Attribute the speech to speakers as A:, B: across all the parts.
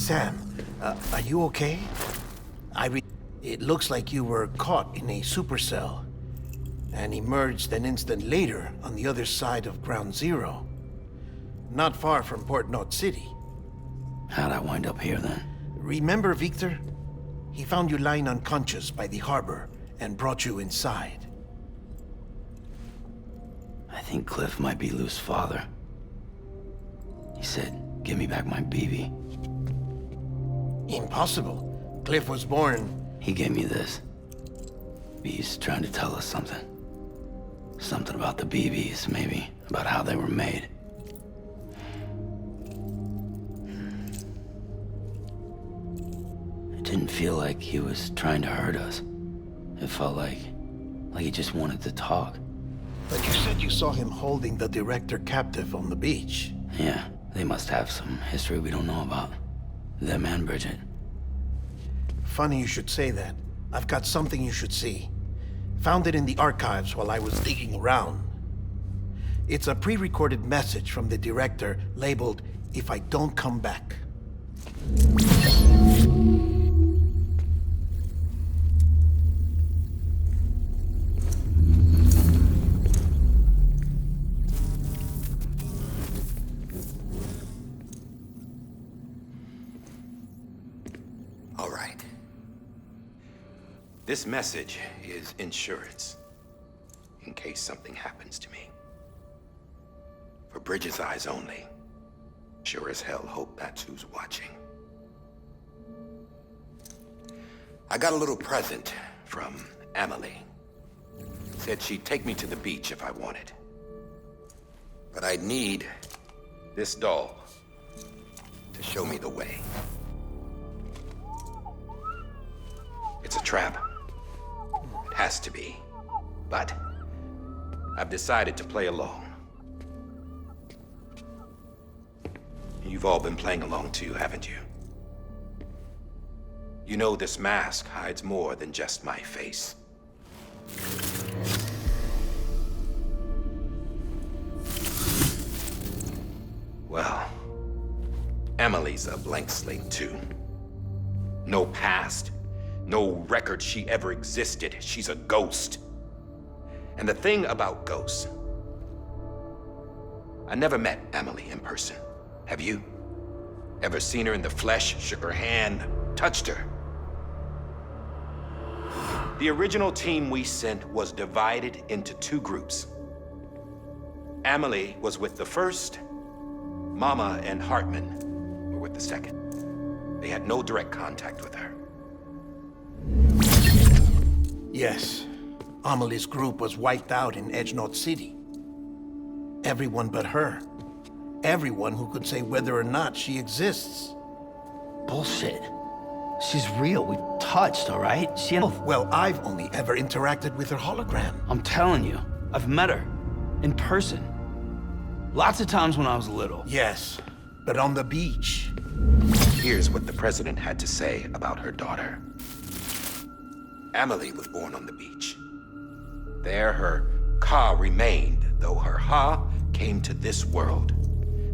A: Sam, are you okay? It looks like you were caught in a supercell and emerged an instant later on the other side of Ground Zero. Not far from Port Knot City.
B: How'd I wind up here then?
A: Remember Victor? He found you lying unconscious by the harbor and brought you inside.
B: I think Cliff might be Lou's father. He said, give me back my BB.
A: Impossible. Cliff was born...
B: He gave me this. He's trying to tell us something. Something about the BBs, maybe. About how they were made. It didn't feel like he was trying to hurt us. It felt like he just wanted to talk.
A: But you said you saw him holding the director captive on the beach.
B: Yeah, they must have some history we don't know about. Them and Bridget.
A: Funny you should say that. I've got something you should see. Found it in the archives while I was digging around. It's a pre-recorded message from the director labeled, "If I don't come back."
C: All right. This message is insurance, in case something happens to me. For Bridget's eyes only. Sure as hell hope that's who's watching. I got a little present from Emily. Said she'd take me to the beach if I wanted. But I'd need this doll to show me the way. It's a trap. It has to be. But I've decided to play along. You've all been playing along too, haven't you? You know this mask hides more than just my face. Well, Emily's a blank slate too. No past. No record she ever existed. She's a ghost. And the thing about ghosts, I never met Emily in person. Have you? Ever seen her in the flesh, shook her hand, touched her? The original team we sent was divided into two groups. Emily was with the first. Mama and Hartman were with the second. They had no direct contact with her.
A: Yes. Amelie's group was wiped out in Edge Knot City. Everyone but her. Everyone who could say whether or not she exists.
B: Bullshit. She's real. We touched, all right?
A: Well, I've only ever interacted with her hologram.
B: I'm telling you, I've met her. In person. Lots of times when I was little.
A: Yes, but on the beach.
C: Here's what the president had to say about her daughter. Emily was born on the beach. There her Ka remained, though her Ha came to this world.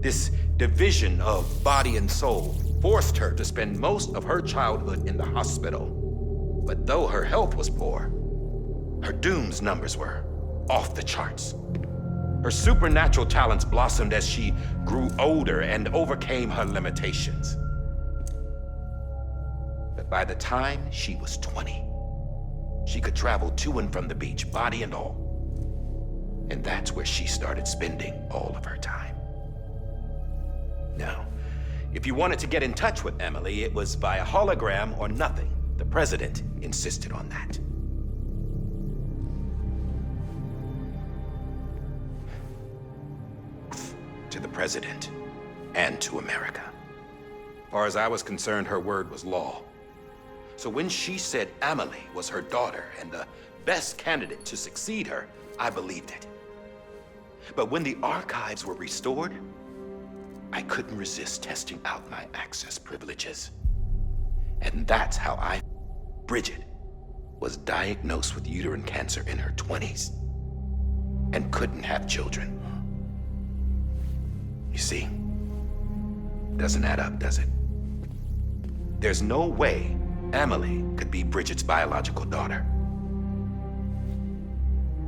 C: This division of body and soul forced her to spend most of her childhood in the hospital. But though her health was poor, her Doom's numbers were off the charts. Her supernatural talents blossomed as she grew older and overcame her limitations. But by the time she was 20, she could travel to and from the beach, body and all. And that's where she started spending all of her time. Now, if you wanted to get in touch with Emily, it was via hologram or nothing. The president insisted on that. To the president and to America. As far as I was concerned, her word was law. So when she said Emily was her daughter and the best candidate to succeed her, I believed it. But when the archives were restored, I couldn't resist testing out my access privileges. And that's how Bridget was diagnosed with uterine cancer in her 20s and couldn't have children. You see, doesn't add up, does it? There's no way Emily could be Bridget's biological daughter.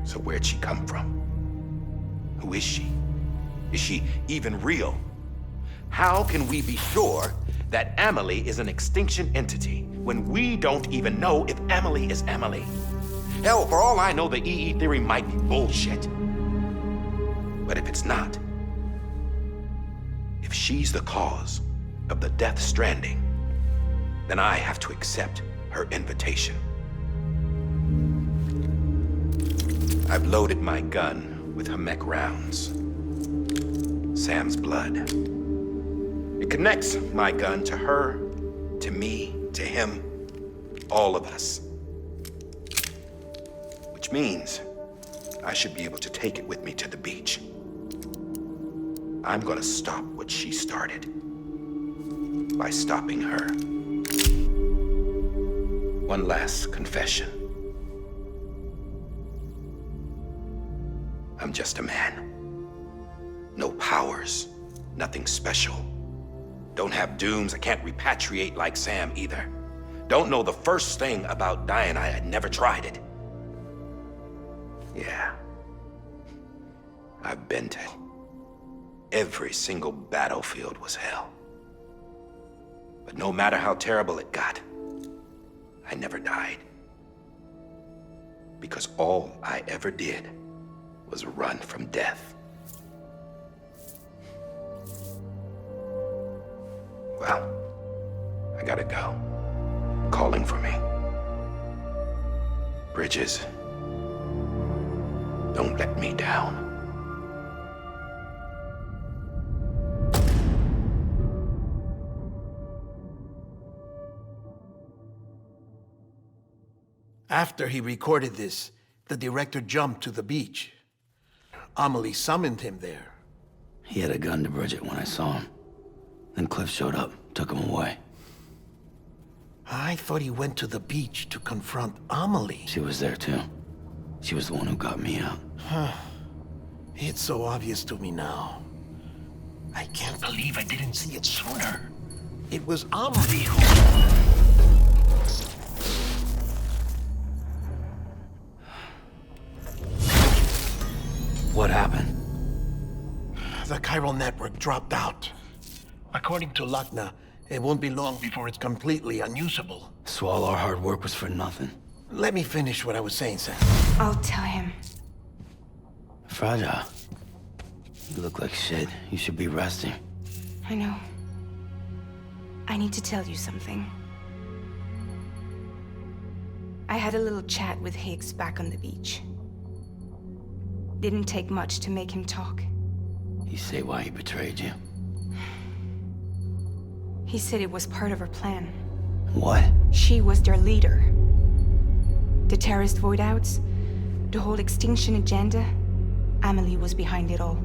C: So where'd she come from? Who is she? Is she even real? How can we be sure that Emily is an extinction entity when we don't even know if Emily is Emily? Hell, for all I know, the EE theory might be bullshit. But if it's not, if she's the cause of the death stranding, then I have to accept her invitation. I've loaded my gun with Hamek rounds. Sam's blood. It connects my gun to her, to me, to him, all of us. Which means I should be able to take it with me to the beach. I'm gonna stop what she started by stopping her. One last confession. I'm just a man. No powers, nothing special. Don't have dooms, I can't repatriate like Sam either. Don't know the first thing about dying, I had never tried it. Yeah. I've been to hell. Every single battlefield was hell. But no matter how terrible it got, I never died. Because all I ever did was run from death. Well, I gotta go. Calling for me. Bridges, don't let me down.
A: After he recorded this, the director jumped to the beach. Amelie summoned him there.
B: He had a gun to Bridget when I saw him. Then Cliff showed up, took him away.
A: I thought he went to the beach to confront Amelie.
B: She was there too. She was the one who got me out.
A: It's so obvious to me now. I can't believe I didn't see it sooner. It was Amelie who...
B: What happened?
A: The chiral network dropped out. According to Lakna, it won't be long before it's completely unusable.
B: So all our hard work was for nothing.
A: Let me finish what I was saying, Sam.
D: I'll tell him.
B: Fragile. You look like shit. You should be resting.
D: I know. I need to tell you something. I had a little chat with Higgs back on the beach. Didn't take much to make him talk.
B: You say why he betrayed you?
D: He said it was part of her plan.
B: What?
D: She was their leader. The terrorist voidouts, the whole extinction agenda, Amelie was behind it all.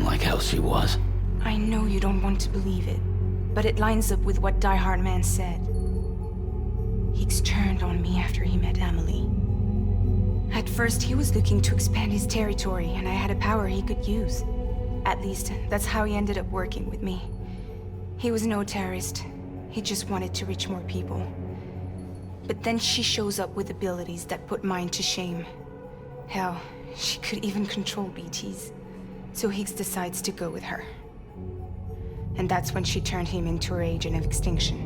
B: Like hell she was.
D: I know you don't want to believe it, but it lines up with what Die Hard Man said. Higgs turned on me after he met Amelie. At first, he was looking to expand his territory, and I had a power he could use. At least, that's how he ended up working with me. He was no terrorist. He just wanted to reach more people. But then she shows up with abilities that put mine to shame. Hell, she could even control BTs. So Higgs decides to go with her. And that's when she turned him into her agent of extinction.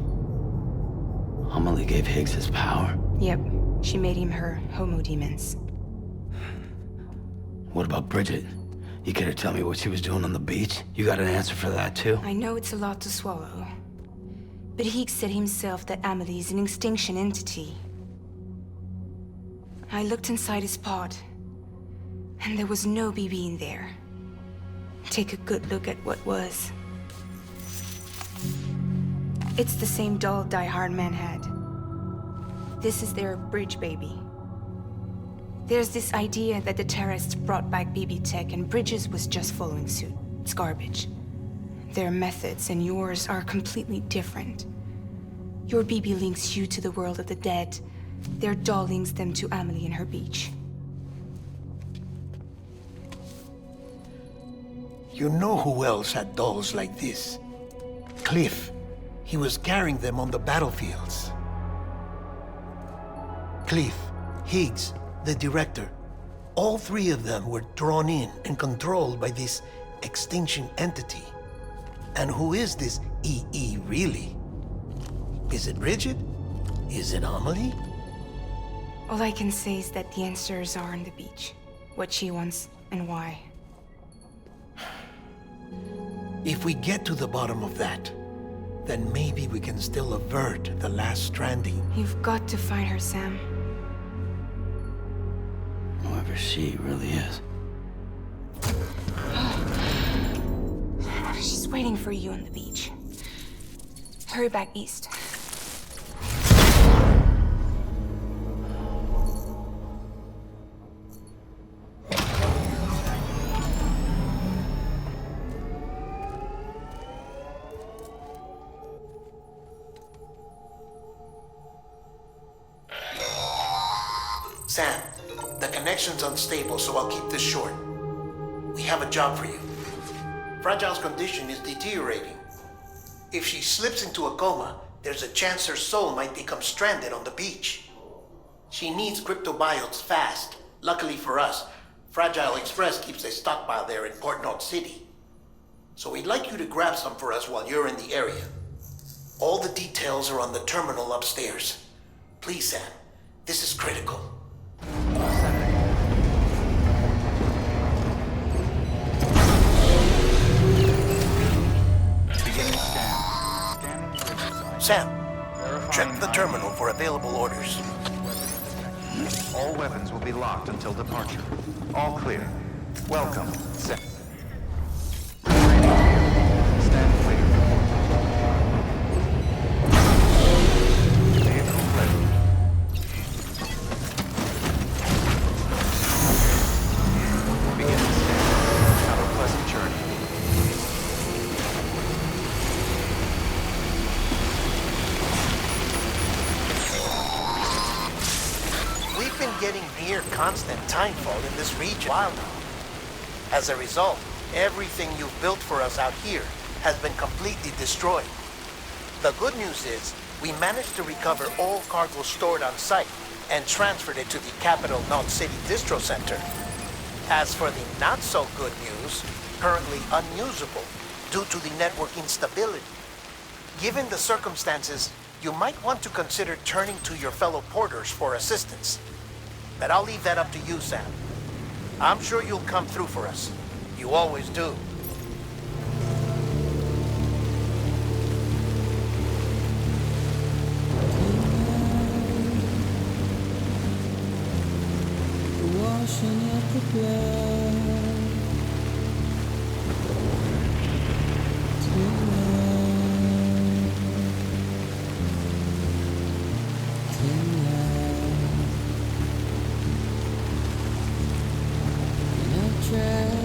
B: Amelie gave Higgs his power?
D: Yep, she made him her homo demons.
B: What about Bridget? You care to tell me what she was doing on the beach? You got an answer for that too?
D: I know it's a lot to swallow. But Higgs said himself that Amelie is an extinction entity. I looked inside his pod, and there was no BB in there. Take a good look at what was. It's the same doll Die Hard Man had. This is their bridge baby. There's this idea that the terrorists brought back BB tech and Bridges was just following suit. It's garbage. Their methods and yours are completely different. Your BB links you to the world of the dead. Their doll links them to Amelie and her beach.
A: You know who else had dolls like this? Cliff. He was carrying them on the battlefields. Cliff, Higgs, the director, all three of them were drawn in and controlled by this extinction entity. And who is this EE really? Is it Bridget? Is it Amelie?
D: All I can say is that the answers are on the beach. What she wants and why.
A: If we get to the bottom of that, then maybe we can still avert the last stranding.
D: You've got to find her, Sam.
B: Whoever she really is.
D: She's waiting for you on the beach. Hurry back east.
A: Sam, the connection's unstable, so I'll keep this short. We have a job for you. Fragile's condition is deteriorating. If she slips into a coma, there's a chance her soul might become stranded on the beach. She needs cryptobiotes fast. Luckily for us, Fragile Express keeps a stockpile there in Port North City. So we'd like you to grab some for us while you're in the area. All the details are on the terminal upstairs. Please, Sam, this is critical. Sam, check the terminal for available orders.
E: All weapons will be locked until departure. All clear. Welcome, Sam. Stand clear. Vehicle ready. Begin the scan. Have a pleasant journey.
A: We've been getting near constant timefall in this region while now. As a result, everything you've built for us out here has been completely destroyed. The good news is, we managed to recover all cargo stored on site and transferred it to the capital North City Distro Center. As for the not so good news, currently unusable due to the network instability. Given the circumstances, you might want to consider turning to your fellow porters for assistance. But I'll leave that up to you, Sam. I'm sure you'll come through for us. You always do.
F: Washing at the blood tonight, and I tried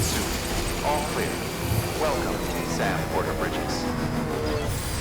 E: soon. All clear. Welcome, Sam Porter Bridges.